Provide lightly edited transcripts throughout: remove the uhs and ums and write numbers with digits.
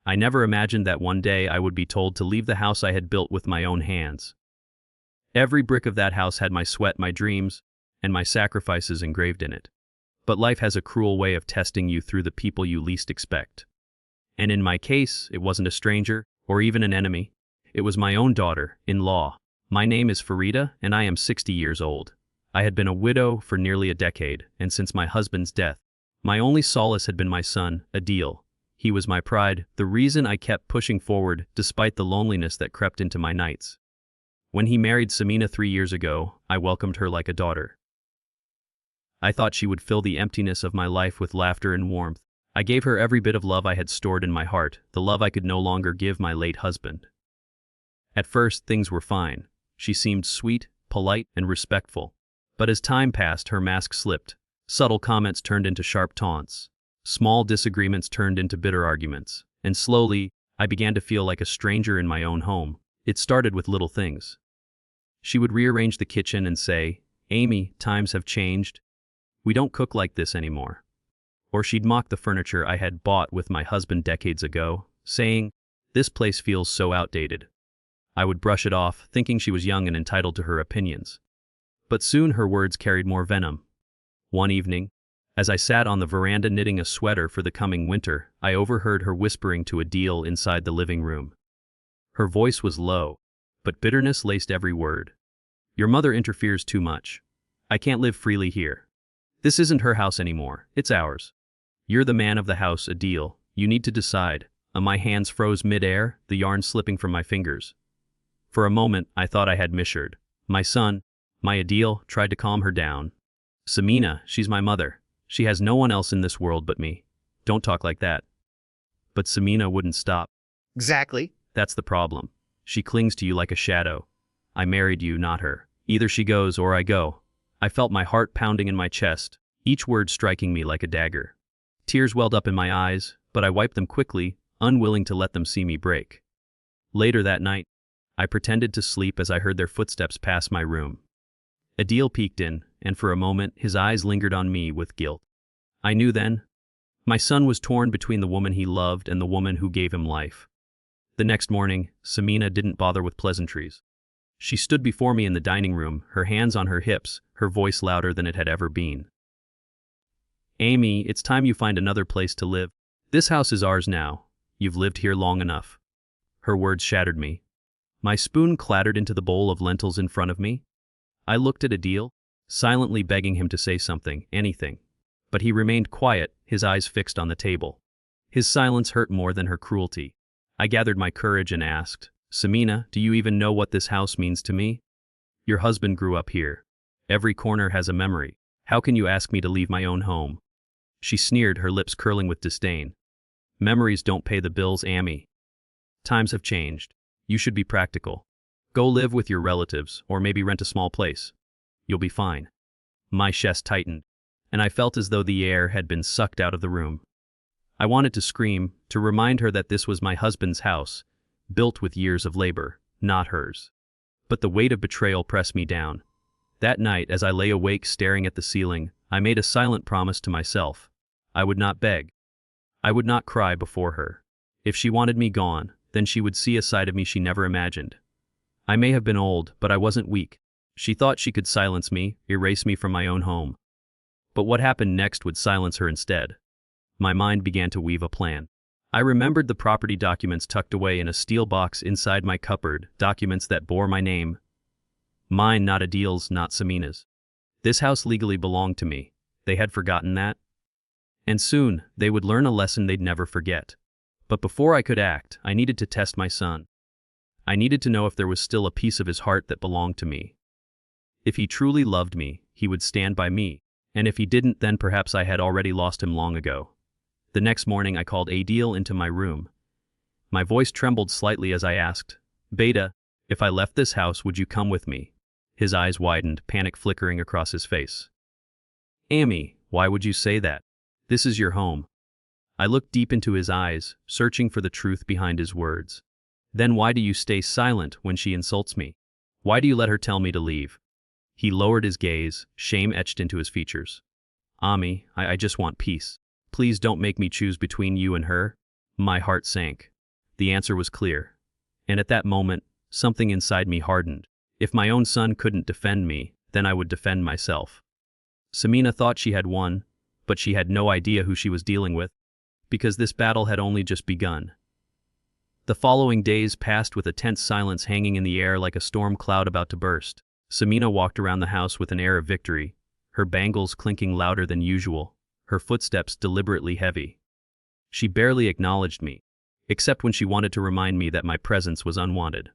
I never imagined that one day I would be told to leave the house I had built with my own hands. Every brick of that house had my sweat, my dreams, and my sacrifices engraved in it. But life has a cruel way of testing you through the people you least expect. And in my case, it wasn't a stranger, or even an enemy. It was my own daughter-in-law. My name is Farida, and I am 60 years old. I had been a widow for nearly a decade, and since my husband's death, my only solace had been my son, Adil. He was my pride, the reason I kept pushing forward despite the loneliness that crept into my nights. When he married Samina 3 years ago, I welcomed her like a daughter. I thought she would fill the emptiness of my life with laughter and warmth. I gave her every bit of love I had stored in my heart, the love I could no longer give my late husband. At first, things were fine. She seemed sweet, polite, and respectful. But as time passed, her mask slipped. Subtle comments turned into sharp taunts. Small disagreements turned into bitter arguments. And slowly, I began to feel like a stranger in my own home. It started with little things. She would rearrange the kitchen and say, "Amy, times have changed. We don't cook like this anymore." Or she'd mock the furniture I had bought with my husband decades ago, saying, "This place feels so outdated." I would brush it off, thinking she was young and entitled to her opinions. But soon her words carried more venom. One evening, as I sat on the veranda knitting a sweater for the coming winter, I overheard her whispering to Adil inside the living room. Her voice was low, but bitterness laced every word. "Your mother interferes too much. I can't live freely here. This isn't her house anymore, it's ours. You're the man of the house, Adil. You need to decide." My hands froze mid-air, the yarn slipping from my fingers. For a moment, I thought I had misheard. My son, my Adil, tried to calm her down. "Samina, she's my mother. She has no one else in this world but me. Don't talk like that." But Samina wouldn't stop. Exactly. "That's the problem. She clings to you like a shadow. I married you, not her. Either she goes or I go." I felt my heart pounding in my chest, each word striking me like a dagger. Tears welled up in my eyes, but I wiped them quickly, unwilling to let them see me break. Later that night, I pretended to sleep as I heard their footsteps pass my room. Adil peeked in, and for a moment his eyes lingered on me with guilt. I knew then. My son was torn between the woman he loved and the woman who gave him life. The next morning, Samina didn't bother with pleasantries. She stood before me in the dining room, her hands on her hips, her voice louder than it had ever been. "Amy, it's time you find another place to live. This house is ours now. You've lived here long enough." Her words shattered me. My spoon clattered into the bowl of lentils in front of me. I looked at Adil, silently begging him to say something, anything. But he remained quiet, his eyes fixed on the table. His silence hurt more than her cruelty. I gathered my courage and asked, "Samina, do you even know what this house means to me? Your husband grew up here. Every corner has a memory. How can you ask me to leave my own home?" She sneered, her lips curling with disdain. "Memories don't pay the bills, Amy. Times have changed. You should be practical. Go live with your relatives, or maybe rent a small place. You'll be fine." My chest tightened, and I felt as though the air had been sucked out of the room. I wanted to scream, to remind her that this was my husband's house, built with years of labor, not hers. But the weight of betrayal pressed me down. That night, as I lay awake staring at the ceiling, I made a silent promise to myself. I would not beg. I would not cry before her. If she wanted me gone, then she would see a side of me she never imagined. I may have been old, but I wasn't weak. She thought she could silence me, erase me from my own home. But what happened next would silence her instead. My mind began to weave a plan. I remembered the property documents tucked away in a steel box inside my cupboard, documents that bore my name. Mine, not Adil's, not Samina's. This house legally belonged to me. They had forgotten that. And soon, they would learn a lesson they'd never forget. But before I could act, I needed to test my son. I needed to know if there was still a piece of his heart that belonged to me. If he truly loved me, he would stand by me, and if he didn't, then perhaps I had already lost him long ago. The next morning I called Adil into my room. My voice trembled slightly as I asked, "Beta, if I left this house, would you come with me?" His eyes widened, panic flickering across his face. "Amy, why would you say that? This is your home." I looked deep into his eyes, searching for the truth behind his words. "Then why do you stay silent when she insults me? Why do you let her tell me to leave?" He lowered his gaze, shame etched into his features. "Ami, I just want peace. Please don't make me choose between you and her." My heart sank. The answer was clear. And at that moment, something inside me hardened. If my own son couldn't defend me, then I would defend myself. Samina thought she had won, but she had no idea who she was dealing with, because this battle had only just begun. The following days passed with a tense silence hanging in the air like a storm cloud about to burst. Samina walked around the house with an air of victory, her bangles clinking louder than usual, her footsteps deliberately heavy. She barely acknowledged me, except when she wanted to remind me that my presence was unwanted.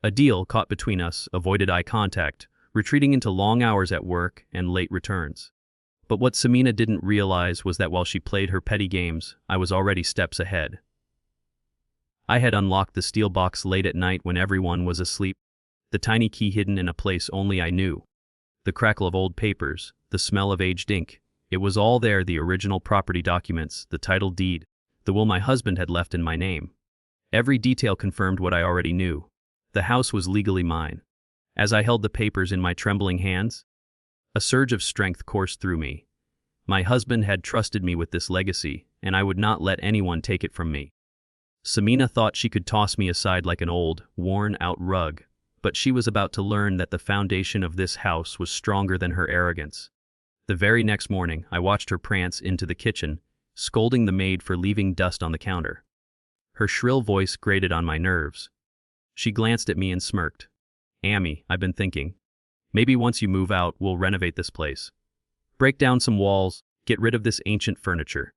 Adil, caught between us, avoided eye contact, retreating into long hours at work and late returns. But what Samina didn't realize was that while she played her petty games, I was already steps ahead. I had unlocked the steel box late at night when everyone was asleep, the tiny key hidden in a place only I knew. The crackle of old papers, the smell of aged ink, it was all there, the original property documents, the title deed, the will my husband had left in my name. Every detail confirmed what I already knew. The house was legally mine. As I held the papers in my trembling hands, a surge of strength coursed through me. My husband had trusted me with this legacy, and I would not let anyone take it from me. Samina thought she could toss me aside like an old, worn-out rug, but she was about to learn that the foundation of this house was stronger than her arrogance. The very next morning, I watched her prance into the kitchen, scolding the maid for leaving dust on the counter. Her shrill voice grated on my nerves. She glanced at me and smirked. "Amy, I've been thinking. Maybe once you move out, we'll renovate this place. Break down some walls, get rid of this ancient furniture.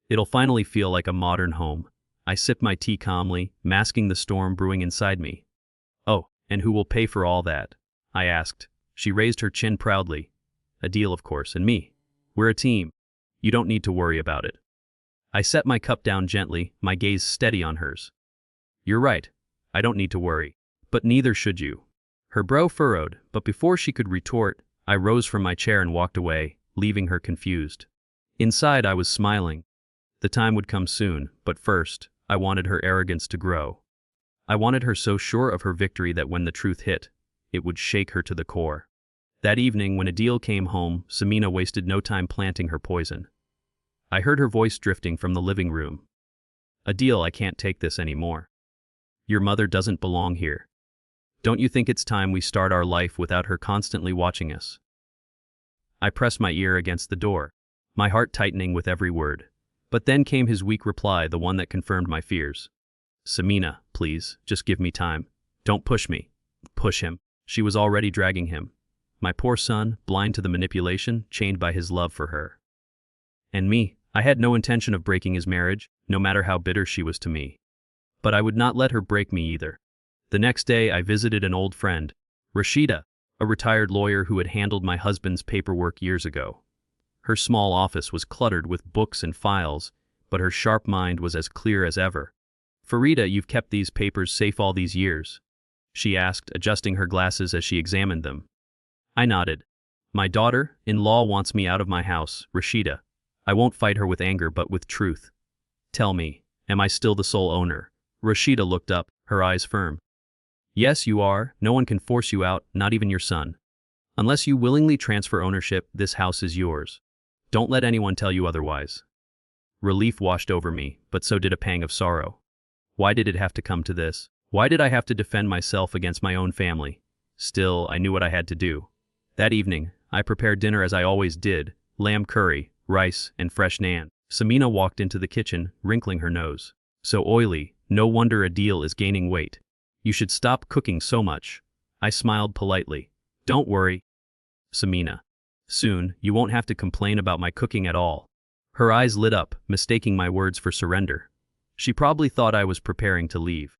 It'll finally feel like a modern home." I sipped my tea calmly, masking the storm brewing inside me. "Oh, and who will pay for all that?" I asked. She raised her chin proudly. "Adil, of course, and me. We're a team. You don't need to worry about it." I set my cup down gently, my gaze steady on hers. "You're right. I don't need to worry. But neither should you." Her brow furrowed, but before she could retort, I rose from my chair and walked away, leaving her confused. Inside, I was smiling. The time would come soon, but first, I wanted her arrogance to grow. I wanted her so sure of her victory that when the truth hit, it would shake her to the core. That evening, when Adil came home, Samina wasted no time planting her poison. I heard her voice drifting from the living room. "Adil, I can't take this anymore. Your mother doesn't belong here. Don't you think it's time we start our life without her constantly watching us?" I pressed my ear against the door, my heart tightening with every word. But then came his weak reply, the one that confirmed my fears. "Samina, please, just give me time. Don't push me." Push him. She was already dragging him. My poor son, blind to the manipulation, chained by his love for her. And me, I had no intention of breaking his marriage, no matter how bitter she was to me. But I would not let her break me either. The next day, I visited an old friend, Rashida, a retired lawyer who had handled my husband's paperwork years ago. Her small office was cluttered with books and files, but her sharp mind was as clear as ever. "Farida, you've kept these papers safe all these years?" she asked, adjusting her glasses as she examined them. I nodded. "My daughter-in-law wants me out of my house, Rashida. I won't fight her with anger but with truth. Tell me, am I still the sole owner?" Rashida looked up, her eyes firm. "Yes, you are. No one can force you out, not even your son. Unless you willingly transfer ownership, this house is yours. Don't let anyone tell you otherwise." Relief washed over me, but so did a pang of sorrow. Why did it have to come to this? Why did I have to defend myself against my own family? Still, I knew what I had to do. That evening, I prepared dinner as I always did, lamb curry, rice, and fresh naan. Samina walked into the kitchen, wrinkling her nose. "So oily, no wonder Adil is gaining weight. You should stop cooking so much." I smiled politely. "Don't worry, Samina. Soon, you won't have to complain about my cooking at all." Her eyes lit up, mistaking my words for surrender. She probably thought I was preparing to leave.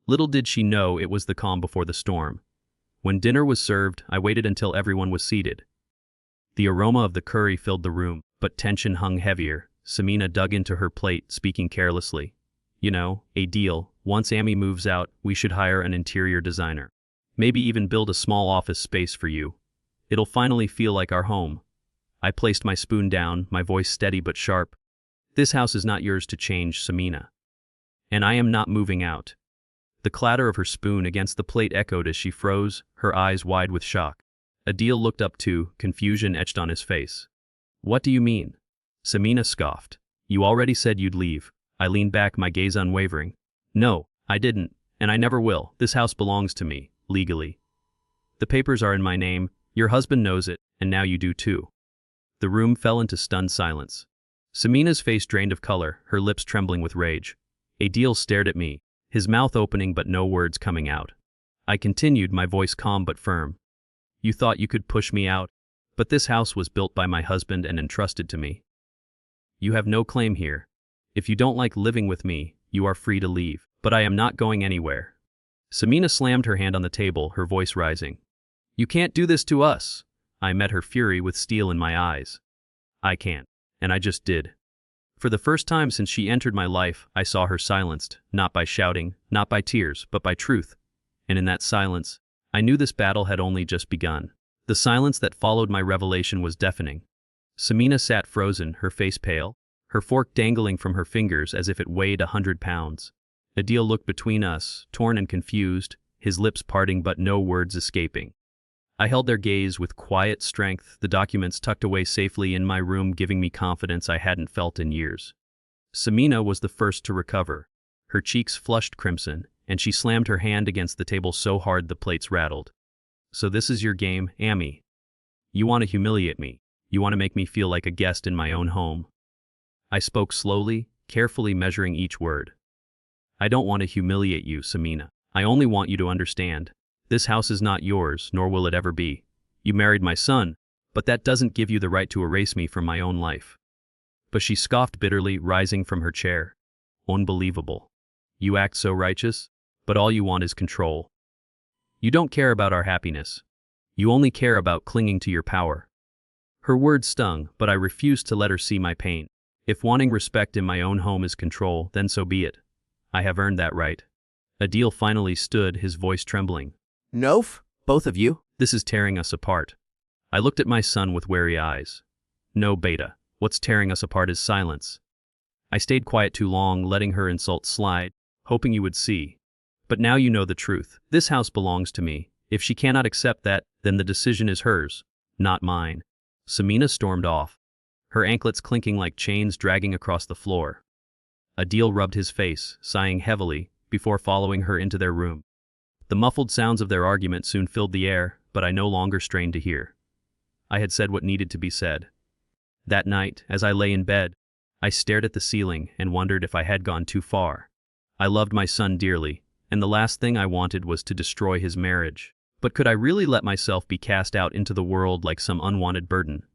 Little did she know it was the calm before the storm. When dinner was served, I waited until everyone was seated. The aroma of the curry filled the room, but tension hung heavier. Samina dug into her plate, speaking carelessly. "You know, Adil, once Amy moves out, we should hire an interior designer. Maybe even build a small office space for you. It'll finally feel like our home." I placed my spoon down, my voice steady but sharp. "This house is not yours to change, Samina. And I am not moving out." The clatter of her spoon against the plate echoed as she froze, her eyes wide with shock. Adil looked up too, confusion etched on his face. "What do you mean?" Samina scoffed. "You already said you'd leave." I leaned back, my gaze unwavering. No, I didn't, and I never will. This house belongs to me, legally. The papers are in my name, your husband knows it, and now you do too. The room fell into stunned silence. Samina's face drained of color, her lips trembling with rage. Adil stared at me, his mouth opening but no words coming out. I continued, my voice calm but firm. You thought you could push me out, but this house was built by my husband and entrusted to me. You have no claim here. If you don't like living with me, you are free to leave, but I am not going anywhere. Samina slammed her hand on the table, her voice rising. You can't do this to us. I met her fury with steel in my eyes. I can't, and I just did. For the first time since she entered my life, I saw her silenced, not by shouting, not by tears, but by truth. And in that silence, I knew this battle had only just begun. The silence that followed my revelation was deafening. Samina sat frozen, her face pale, her fork dangling from her fingers as if it weighed 100 pounds. Adil looked between us, torn and confused, his lips parting but no words escaping. I held their gaze with quiet strength, the documents tucked away safely in my room giving me confidence I hadn't felt in years. Samina was the first to recover. Her cheeks flushed crimson, and she slammed her hand against the table so hard the plates rattled. So this is your game, Amy. You want to humiliate me. You want to make me feel like a guest in my own home. I spoke slowly, carefully measuring each word. I don't want to humiliate you, Samina. I only want you to understand. This house is not yours, nor will it ever be. You married my son, but that doesn't give you the right to erase me from my own life. But she scoffed bitterly, rising from her chair. Unbelievable. You act so righteous, but all you want is control. You don't care about our happiness. You only care about clinging to your power. Her words stung, but I refused to let her see my pain. If wanting respect in my own home is control, then so be it. I have earned that right. Adil finally stood, his voice trembling. Nof, both of you. This is tearing us apart. I looked at my son with wary eyes. No, Beta. What's tearing us apart is silence. I stayed quiet too long, letting her insult slide, hoping you would see. But now you know the truth. This house belongs to me. If she cannot accept that, then the decision is hers, not mine. Samina stormed off, her anklets clinking like chains dragging across the floor. Adil rubbed his face, sighing heavily, before following her into their room. The muffled sounds of their argument soon filled the air, but I no longer strained to hear. I had said what needed to be said. That night, as I lay in bed, I stared at the ceiling and wondered if I had gone too far. I loved my son dearly, and the last thing I wanted was to destroy his marriage. But could I really let myself be cast out into the world like some unwanted burden?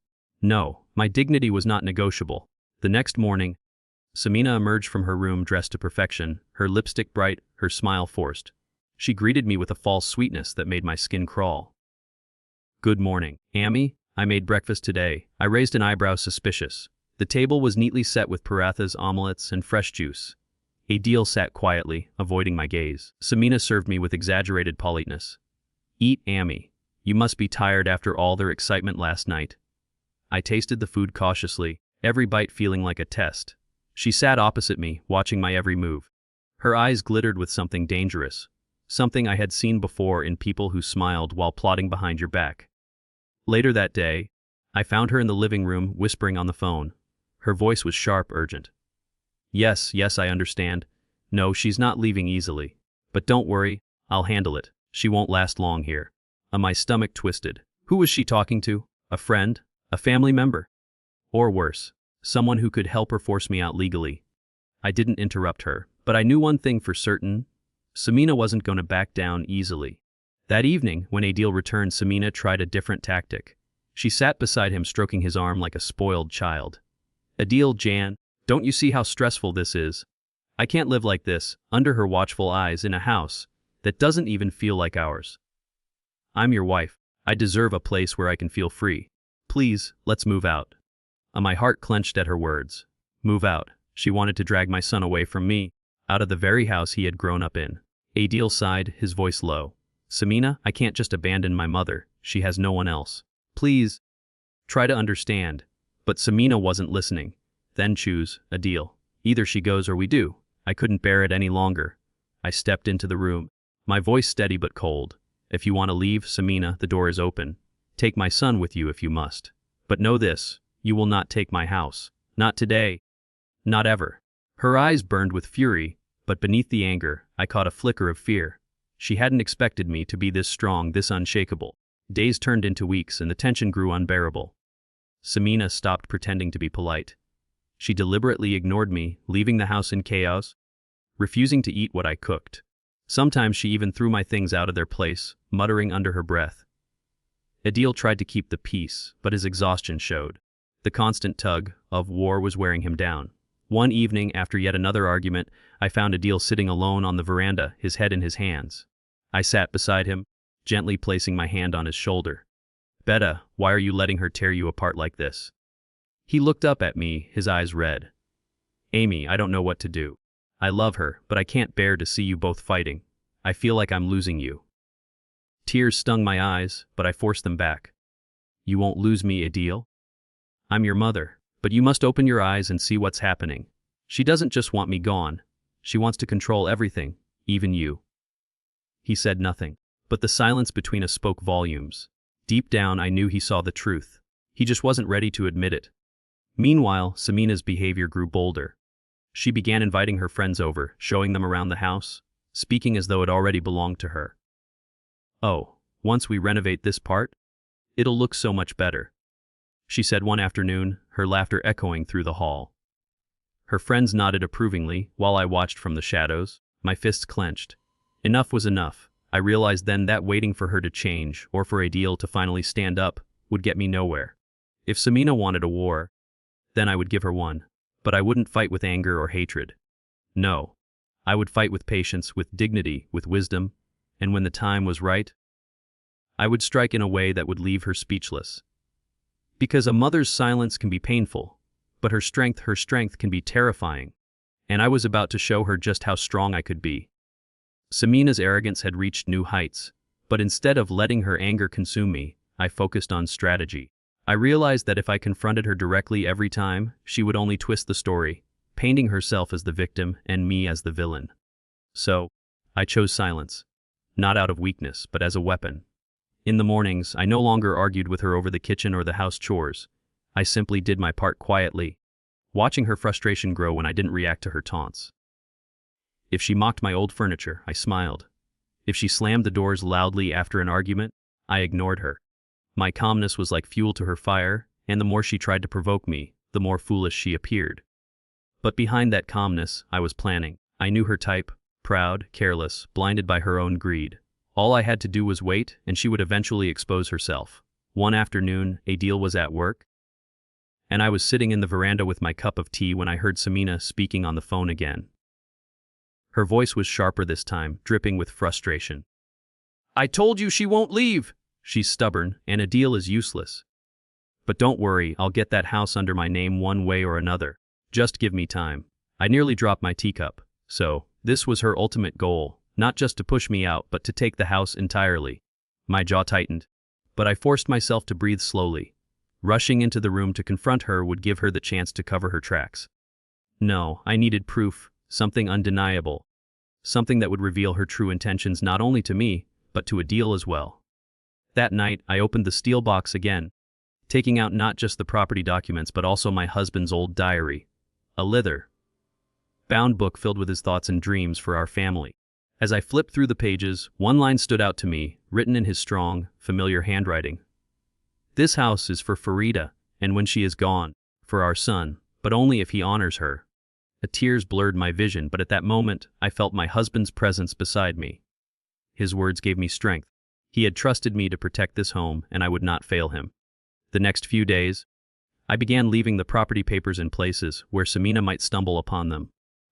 No, my dignity was not negotiable. The next morning, Samina emerged from her room dressed to perfection, her lipstick bright, her smile forced. She greeted me with a false sweetness that made my skin crawl. Good morning, Amy. I made breakfast today. I raised an eyebrow, suspicious. The table was neatly set with parathas, omelets, and fresh juice. Adil sat quietly, avoiding my gaze. Samina served me with exaggerated politeness. Eat, Amy. You must be tired after all their excitement last night. I tasted the food cautiously, every bite feeling like a test. She sat opposite me, watching my every move. Her eyes glittered with something dangerous, something I had seen before in people who smiled while plotting behind your back. Later that day, I found her in the living room, whispering on the phone. Her voice was sharp, urgent. Yes, I understand. No, she's not leaving easily. But don't worry, I'll handle it. She won't last long here. My stomach twisted. Who was she talking to? A friend? A family member? Or worse, someone who could help her force me out legally. I didn't interrupt her, but I knew one thing for certain. Samina wasn't going to back down easily. That evening, when Adil returned, Samina tried a different tactic. She sat beside him, stroking his arm like a spoiled child. Adil, Jan, don't you see how stressful this is? I can't live like this, under her watchful eyes, in a house that doesn't even feel like ours. I'm your wife. I deserve a place where I can feel free. Please, let's move out. My heart clenched at her words. Move out. She wanted to drag my son away from me, out of the very house he had grown up in. Adil sighed, his voice low. Samina, I can't just abandon my mother. She has no one else. Please, try to understand. But Samina wasn't listening. Then choose, Adil. Either she goes or we do. I couldn't bear it any longer. I stepped into the room, my voice steady but cold. If you want to leave, Samina, the door is open. Take my son with you if you must. But know this, you will not take my house. Not today. Not ever. Her eyes burned with fury, But beneath the anger, I caught a flicker of fear. She hadn't expected me to be this strong, this unshakable. Days turned into weeks and the tension grew unbearable. Samina stopped pretending to be polite. She deliberately ignored me, leaving the house in chaos, refusing to eat what I cooked. Sometimes she even threw my things out of their place, muttering under her breath. Adil tried to keep the peace, but his exhaustion showed. The constant tug of war was wearing him down. One evening, after yet another argument, I found Adil sitting alone on the veranda, his head in his hands. I sat beside him, gently placing my hand on his shoulder. "Betta, why are you letting her tear you apart like this?" He looked up at me, his eyes red. "Amy, I don't know what to do. I love her, but I can't bear to see you both fighting. I feel like I'm losing you." Tears stung my eyes, but I forced them back. "You won't lose me, Adil. I'm your mother, but you must open your eyes and see what's happening. She doesn't just want me gone. She wants to control everything, even you." He said nothing, but the silence between us spoke volumes. Deep down, I knew he saw the truth. He just wasn't ready to admit it. Meanwhile, Samina's behavior grew bolder. She began inviting her friends over, showing them around the house, speaking as though it already belonged to her. "Oh, once we renovate this part, it'll look so much better," she said one afternoon, her laughter echoing through the hall. Her friends nodded approvingly, while I watched from the shadows, my fists clenched. Enough was enough. I realized then that waiting for her to change, or for Adil to finally stand up, would get me nowhere. If Samina wanted a war, then I would give her one. But I wouldn't fight with anger or hatred. No, I would fight with patience, with dignity, with wisdom, and when the time was right, I would strike in a way that would leave her speechless. Because a mother's silence can be painful, but her strength can be terrifying, and I was about to show her just how strong I could be. Samina's arrogance had reached new heights, but instead of letting her anger consume me, I focused on strategy. I realized that if I confronted her directly every time, she would only twist the story, painting herself as the victim and me as the villain. So, I chose silence, not out of weakness, but as a weapon. In the mornings, I no longer argued with her over the kitchen or the house chores. I simply did my part quietly, watching her frustration grow when I didn't react to her taunts. If she mocked my old furniture, I smiled. If she slammed the doors loudly after an argument, I ignored her. My calmness was like fuel to her fire, and the more she tried to provoke me, the more foolish she appeared. But behind that calmness, I was planning. I knew her type: proud, careless, blinded by her own greed. All I had to do was wait, and she would eventually expose herself. One afternoon, Adil was at work, and I was sitting in the veranda with my cup of tea when I heard Samina speaking on the phone again. Her voice was sharper this time, dripping with frustration. "I told you she won't leave! She's stubborn, and Adil is useless. But don't worry, I'll get that house under my name one way or another. Just give me time." I nearly dropped my teacup. So, this was her ultimate goal, not just to push me out, but to take the house entirely. My jaw tightened, but I forced myself to breathe slowly. Rushing into the room to confront her would give her the chance to cover her tracks. No, I needed proof, something undeniable, something that would reveal her true intentions not only to me, but to Adil as well. That night, I opened the steel box again, taking out not just the property documents but also my husband's old diary, a leather-bound book filled with his thoughts and dreams for our family. As I flipped through the pages, one line stood out to me, written in his strong, familiar handwriting. "This house is for Farida, and when she is gone, for our son, but only if he honors her." Tears blurred my vision, but at that moment, I felt my husband's presence beside me. His words gave me strength. He had trusted me to protect this home, and I would not fail him. The next few days, I began leaving the property papers in places where Samina might stumble upon them.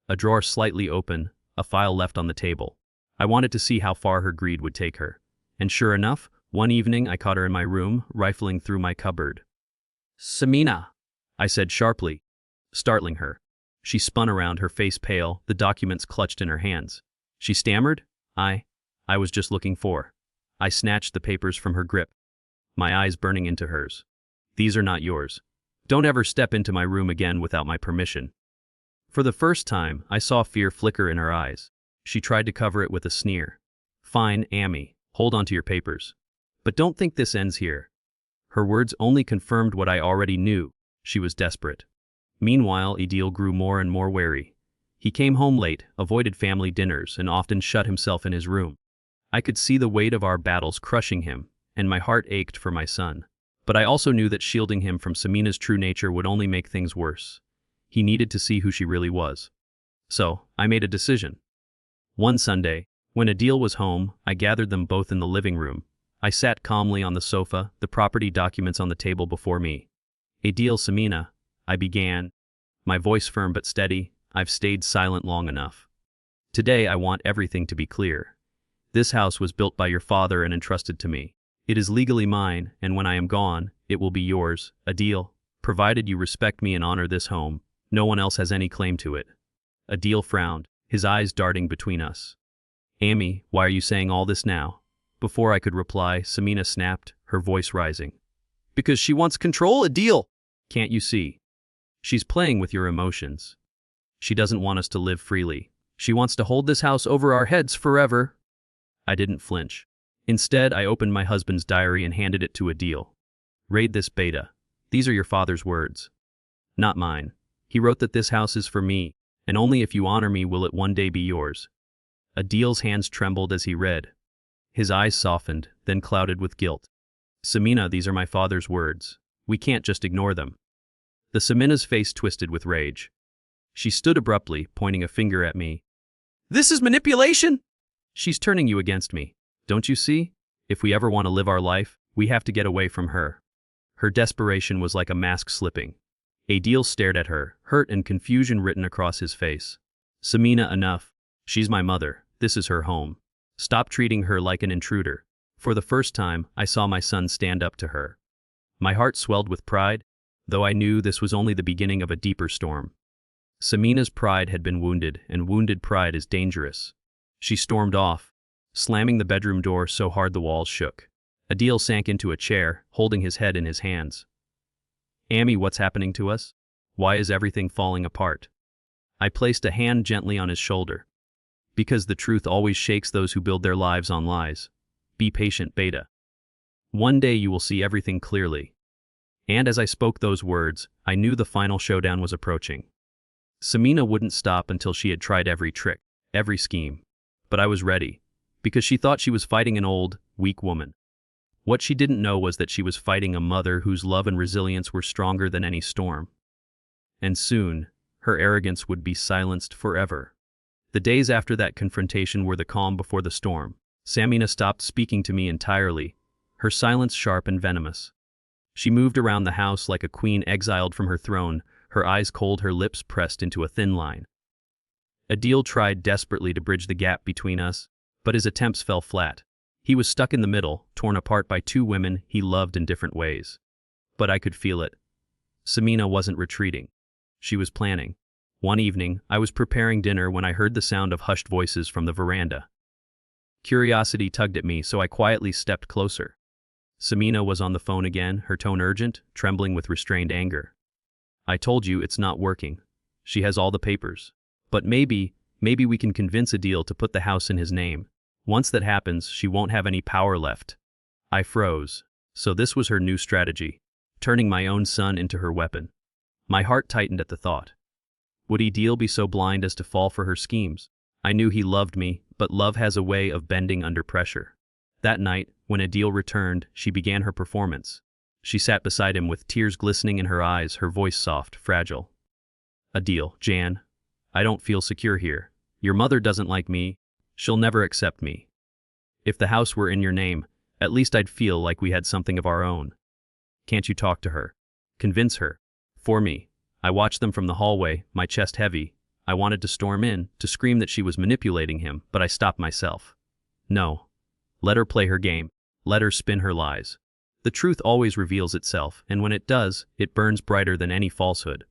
A drawer slightly open, a file left on the table. I wanted to see how far her greed would take her. And sure enough, one evening I caught her in my room, rifling through my cupboard. "Samina," I said sharply, startling her. She spun around, her face pale, the documents clutched in her hands. She stammered, I was just looking for." I snatched the papers from her grip, my eyes burning into hers. "These are not yours. Don't ever step into my room again without my permission." For the first time, I saw fear flicker in her eyes. She tried to cover it with a sneer. "Fine, Amy, hold on to your papers. But don't think this ends here." Her words only confirmed what I already knew. She was desperate. Meanwhile, Adil grew more and more wary. He came home late, avoided family dinners, and often shut himself in his room. I could see the weight of our battles crushing him, and my heart ached for my son. But I also knew that shielding him from Samina's true nature would only make things worse. He needed to see who she really was. So, I made a decision. One Sunday, when Adil was home, I gathered them both in the living room. I sat calmly on the sofa, the property documents on the table before me. Adil, Samina, I began, my voice firm but steady. I've stayed silent long enough. Today I want everything to be clear. This house was built by your father and entrusted to me. It is legally mine, and when I am gone, it will be yours, Adil, provided you respect me and honor this home. No one else has any claim to it. Adil frowned, his eyes darting between us. Amy, why are you saying all this now? Before I could reply, Samina snapped, her voice rising. Because she wants control, Adil! Can't you see? She's playing with your emotions. She doesn't want us to live freely. She wants to hold this house over our heads forever. I didn't flinch. Instead, I opened my husband's diary and handed it to Adil. Read this, Beta. These are your father's words. Not mine. He wrote that this house is for me, and only if you honor me will it one day be yours. Adil's hands trembled as he read. His eyes softened, then clouded with guilt. Samina, these are my father's words. We can't just ignore them. The Samina's face twisted with rage. She stood abruptly, pointing a finger at me. This is manipulation! She's turning you against me. Don't you see? If we ever want to live our life, we have to get away from her. Her desperation was like a mask slipping. Adil stared at her, hurt and confusion written across his face. Samina, enough. She's my mother. This is her home. Stop treating her like an intruder. For the first time, I saw my son stand up to her. My heart swelled with pride, though I knew this was only the beginning of a deeper storm. Samina's pride had been wounded, and wounded pride is dangerous. She stormed off, slamming the bedroom door so hard the walls shook. Adil sank into a chair, holding his head in his hands. Amy, what's happening to us? Why is everything falling apart? I placed a hand gently on his shoulder. Because the truth always shakes those who build their lives on lies. Be patient, Beta. One day you will see everything clearly. And as I spoke those words, I knew the final showdown was approaching. Samina wouldn't stop until she had tried every trick, every scheme. But I was ready, because she thought she was fighting an old, weak woman. What she didn't know was that she was fighting a mother whose love and resilience were stronger than any storm. And soon, her arrogance would be silenced forever. The days after that confrontation were the calm before the storm. Samina stopped speaking to me entirely, her silence sharp and venomous. She moved around the house like a queen exiled from her throne, her eyes cold, her lips pressed into a thin line. Adil tried desperately to bridge the gap between us, but his attempts fell flat. He was stuck in the middle, torn apart by two women he loved in different ways. But I could feel it. Samina wasn't retreating. She was planning. One evening, I was preparing dinner when I heard the sound of hushed voices from the veranda. Curiosity tugged at me, so I quietly stepped closer. Samina was on the phone again, her tone urgent, trembling with restrained anger. I told you it's not working. She has all the papers. But maybe we can convince Adil to put the house in his name. Once that happens, she won't have any power left. I froze. So this was her new strategy, turning my own son into her weapon. My heart tightened at the thought. Would Adil be so blind as to fall for her schemes? I knew he loved me, but love has a way of bending under pressure. That night, when Adil returned, she began her performance. She sat beside him with tears glistening in her eyes, her voice soft, fragile. Adil, Jan, I don't feel secure here. Your mother doesn't like me. She'll never accept me. If the house were in your name, at least I'd feel like we had something of our own. Can't you talk to her? Convince her. For me. I watched them from the hallway, my chest heavy. I wanted to storm in, to scream that she was manipulating him, but I stopped myself. No. Let her play her game. Let her spin her lies. The truth always reveals itself, and when it does, it burns brighter than any falsehood.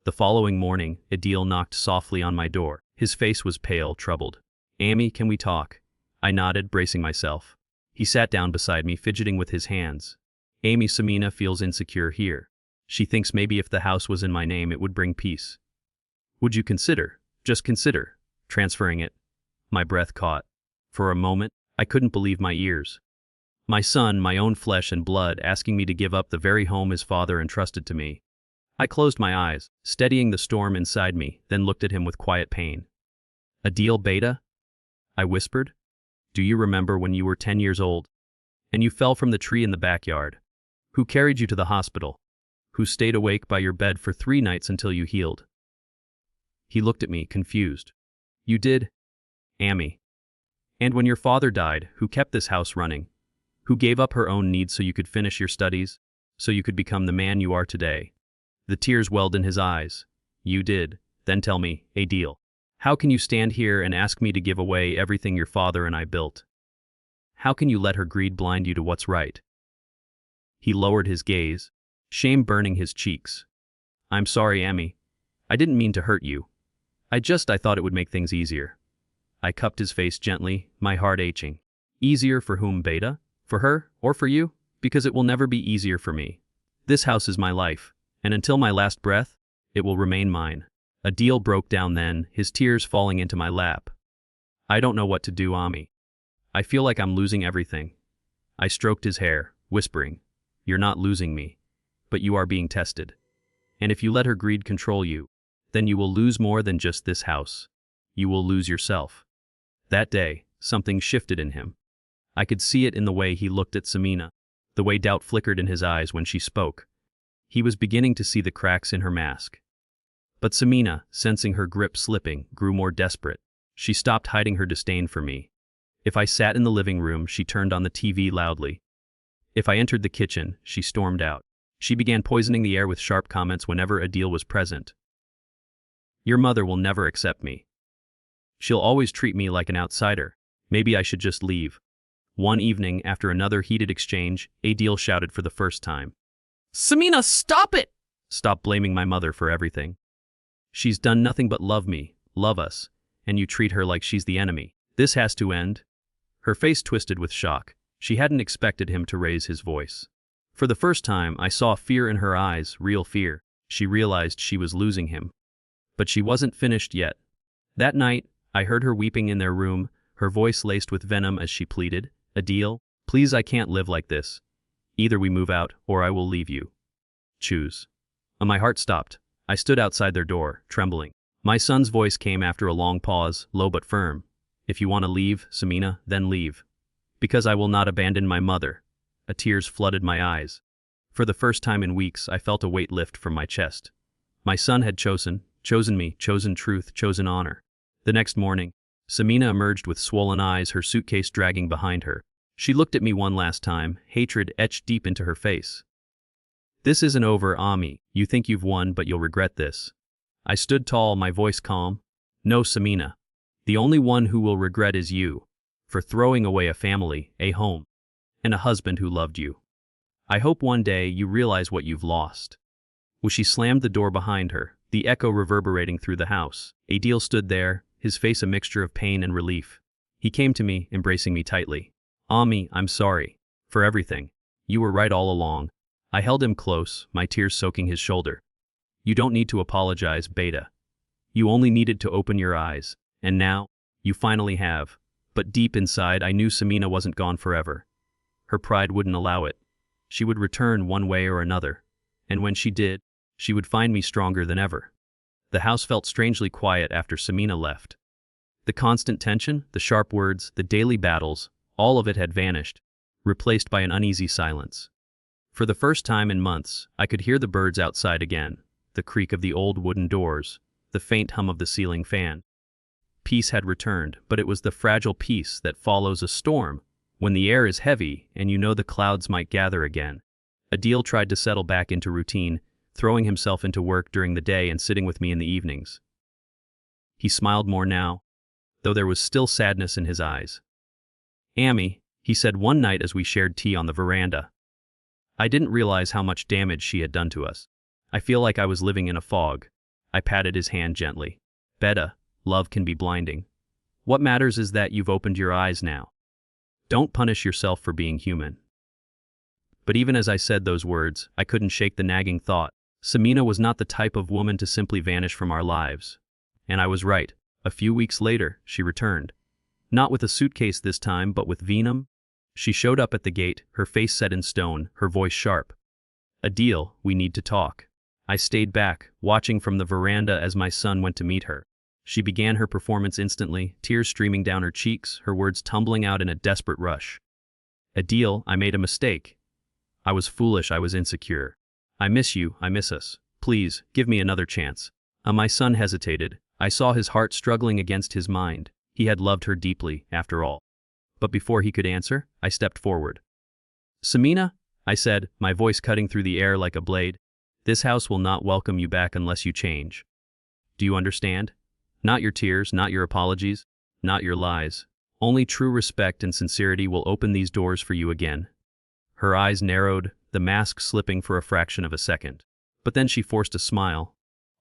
The following morning, Adil knocked softly on my door. His face was pale, troubled. Amy, can we talk? I nodded, bracing myself. He sat down beside me, fidgeting with his hands. Amy, Samina feels insecure here. She thinks maybe if the house was in my name it would bring peace. Would you consider, just consider, transferring it? My breath caught. For a moment, I couldn't believe my ears. My son, my own flesh and blood, asking me to give up the very home his father entrusted to me. I closed my eyes, steadying the storm inside me, then looked at him with quiet pain. Adil Beta? I whispered. Do you remember when you were 10 years old? And you fell from the tree in the backyard? Who carried you to the hospital? Who stayed awake by your bed for 3 nights until you healed? He looked at me, confused. You did? Amy. And when your father died, who kept this house running? Who gave up her own needs so you could finish your studies? So you could become the man you are today? The tears welled in his eyes. You did. Then tell me, Adil, how can you stand here and ask me to give away everything your father and I built? How can you let her greed blind you to what's right? He lowered his gaze, shame burning his cheeks. I'm sorry, Amy. I didn't mean to hurt you. I thought it would make things easier. I cupped his face gently, my heart aching. Easier for whom, Beta? For her, or for you? Because it will never be easier for me. This house is my life, and until my last breath, it will remain mine. Adil broke down then, his tears falling into my lap. I don't know what to do, Ami. I feel like I'm losing everything. I stroked his hair, whispering, You're not losing me, but you are being tested. And if you let her greed control you, then you will lose more than just this house. You will lose yourself. That day, something shifted in him. I could see it in the way he looked at Samina, the way doubt flickered in his eyes when she spoke. He was beginning to see the cracks in her mask. But Samina, sensing her grip slipping, grew more desperate. She stopped hiding her disdain for me. If I sat in the living room, she turned on the TV loudly. If I entered the kitchen, she stormed out. She began poisoning the air with sharp comments whenever Adil was present. Your mother will never accept me. She'll always treat me like an outsider. Maybe I should just leave. One evening, after another heated exchange, Adil shouted for the first time. Samina, stop it! Stop blaming my mother for everything. She's done nothing but love me, love us, and you treat her like she's the enemy. This has to end. Her face twisted with shock. She hadn't expected him to raise his voice. For the first time, I saw fear in her eyes, real fear. She realized she was losing him. But she wasn't finished yet. That night, I heard her weeping in their room, her voice laced with venom as she pleaded, Adil, please, I can't live like this. Either we move out, or I will leave you. Choose. My heart stopped. I stood outside their door, trembling. My son's voice came after a long pause, low but firm. If you want to leave, Samina, then leave. Because I will not abandon my mother. Tears flooded my eyes. For the first time in weeks, I felt a weight lift from my chest. My son had chosen me, chosen truth, chosen honor. The next morning, Samina emerged with swollen eyes, her suitcase dragging behind her. She looked at me one last time, hatred etched deep into her face. This isn't over, Ami. You think you've won, but you'll regret this. I stood tall, my voice calm. No, Samina. The only one who will regret is you, for throwing away a family, a home, and a husband who loved you. I hope one day you realize what you've lost. When she slammed the door behind her, the echo reverberating through the house, Adil stood there, his face a mixture of pain and relief. He came to me, embracing me tightly. Ami, I'm sorry. For everything. You were right all along. I held him close, my tears soaking his shoulder. You don't need to apologize, Beta. You only needed to open your eyes. And now, you finally have. But deep inside, I knew Samina wasn't gone forever. Her pride wouldn't allow it. She would return one way or another. And when she did, she would find me stronger than ever. The house felt strangely quiet after Samina left. The constant tension, the sharp words, the daily battles, all of it had vanished, replaced by an uneasy silence. For the first time in months, I could hear the birds outside again, the creak of the old wooden doors, the faint hum of the ceiling fan. Peace had returned, but it was the fragile peace that follows a storm, when the air is heavy and you know the clouds might gather again. Adil tried to settle back into routine, throwing himself into work during the day and sitting with me in the evenings. He smiled more now, though there was still sadness in his eyes. Amy, he said one night as we shared tea on the veranda. I didn't realize how much damage she had done to us. I feel like I was living in a fog. I patted his hand gently. Beta, love can be blinding. What matters is that you've opened your eyes now. Don't punish yourself for being human. But even as I said those words, I couldn't shake the nagging thought. Samina was not the type of woman to simply vanish from our lives. And I was right. A few weeks later, she returned. Not with a suitcase this time, but with venom. She showed up at the gate, her face set in stone, her voice sharp. Adil, we need to talk. I stayed back, watching from the veranda as my son went to meet her. She began her performance instantly, tears streaming down her cheeks, her words tumbling out in a desperate rush. Adil, I made a mistake. I was foolish, I was insecure. I miss you, I miss us. Please, give me another chance. My son hesitated. I saw his heart struggling against his mind. He had loved her deeply, after all. But before he could answer, I stepped forward. Samina, I said, my voice cutting through the air like a blade, this house will not welcome you back unless you change. Do you understand? Not your tears, not your apologies, not your lies. Only true respect and sincerity will open these doors for you again. Her eyes narrowed, the mask slipping for a fraction of a second. But then she forced a smile.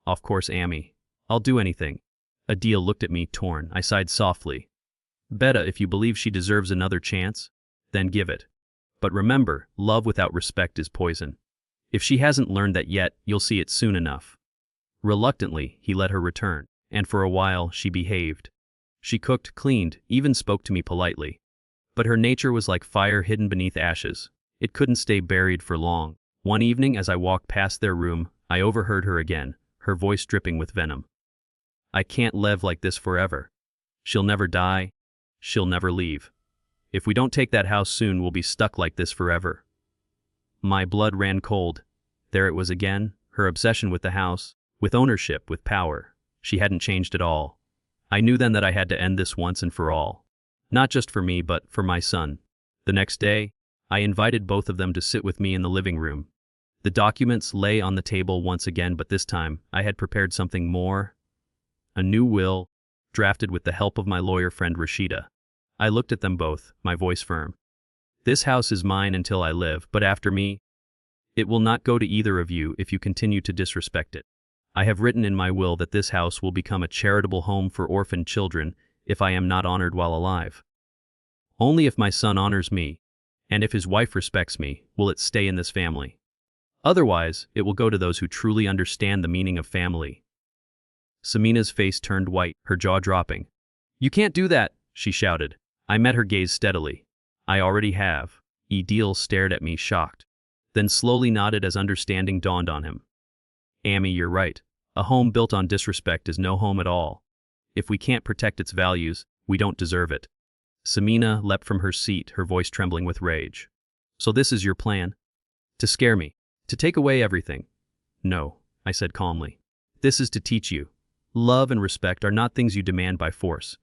Of course, Amy. I'll do anything. Adil looked at me, torn. I sighed softly. Beta, if you believe she deserves another chance, then give it. But remember, love without respect is poison. If she hasn't learned that yet, you'll see it soon enough. Reluctantly, he let her return, and for a while she behaved. She cooked, cleaned, even spoke to me politely. But her nature was like fire hidden beneath ashes. It couldn't stay buried for long. One evening, as I walked past their room, I overheard her again, her voice dripping with venom. I can't live like this forever. She'll never die. She'll never leave. If we don't take that house soon, we'll be stuck like this forever. My blood ran cold. There it was again, her obsession with the house, with ownership, with power. She hadn't changed at all. I knew then that I had to end this once and for all. Not just for me, but for my son. The next day, I invited both of them to sit with me in the living room. The documents lay on the table once again, but this time I had prepared something more. A new will, drafted with the help of my lawyer friend Rashida. I looked at them both, my voice firm. This house is mine until I live, but after me, it will not go to either of you if you continue to disrespect it. I have written in my will that this house will become a charitable home for orphaned children if I am not honored while alive. Only if my son honors me, and if his wife respects me, will it stay in this family. Otherwise, it will go to those who truly understand the meaning of family. Samina's face turned white, her jaw dropping. You can't do that, she shouted. I met her gaze steadily. I already have. Adil stared at me, shocked, then slowly nodded as understanding dawned on him. Amy, you're right. A home built on disrespect is no home at all. If we can't protect its values, we don't deserve it. Samina leapt from her seat, her voice trembling with rage. So this is your plan? To scare me? To take away everything? No, I said calmly. This is to teach you. Love and respect are not things you demand by force.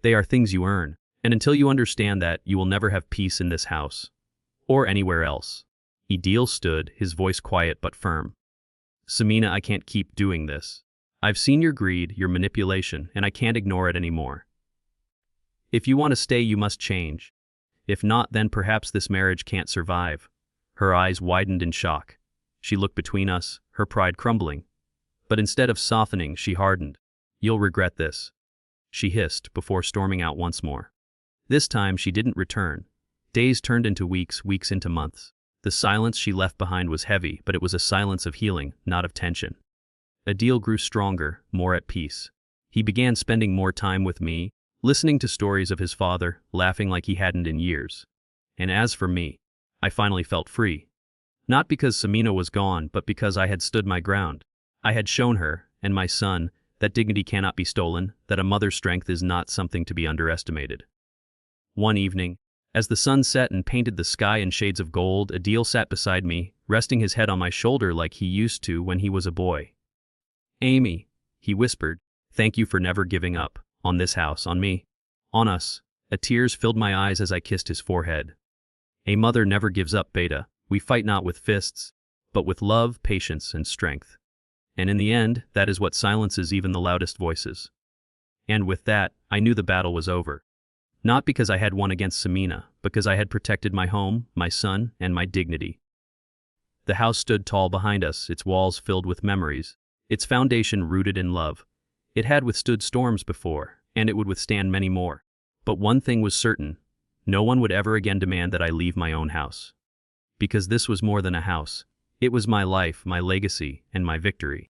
They are things you earn, and until you understand that, you will never have peace in this house. Or anywhere else. Adil stood, his voice quiet but firm. Samina, I can't keep doing this. I've seen your greed, your manipulation, and I can't ignore it anymore. If you want to stay, you must change. If not, then perhaps this marriage can't survive. Her eyes widened in shock. She looked between us, her pride crumbling. But instead of softening, she hardened. You'll regret this, she hissed before storming out once more. This time she didn't return. Days turned into weeks, weeks into months. The silence she left behind was heavy, but it was a silence of healing, not of tension. Adil grew stronger, more at peace. He began spending more time with me, listening to stories of his father, laughing like he hadn't in years. And as for me, I finally felt free. Not because Samina was gone, but because I had stood my ground. I had shown her, and my son, that dignity cannot be stolen, that a mother's strength is not something to be underestimated. One evening, as the sun set and painted the sky in shades of gold, Adil sat beside me, resting his head on my shoulder like he used to when he was a boy. Amy, he whispered, thank you for never giving up, on this house, on me, on us. Tears filled my eyes as I kissed his forehead. A mother never gives up, Beta. We fight not with fists, but with love, patience, and strength. And in the end, that is what silences even the loudest voices. And with that, I knew the battle was over. Not because I had won against Samina, because I had protected my home, my son, and my dignity. The house stood tall behind us, its walls filled with memories, its foundation rooted in love. It had withstood storms before, and it would withstand many more. But one thing was certain, no one would ever again demand that I leave my own house. Because this was more than a house. It was my life, my legacy, and my victory.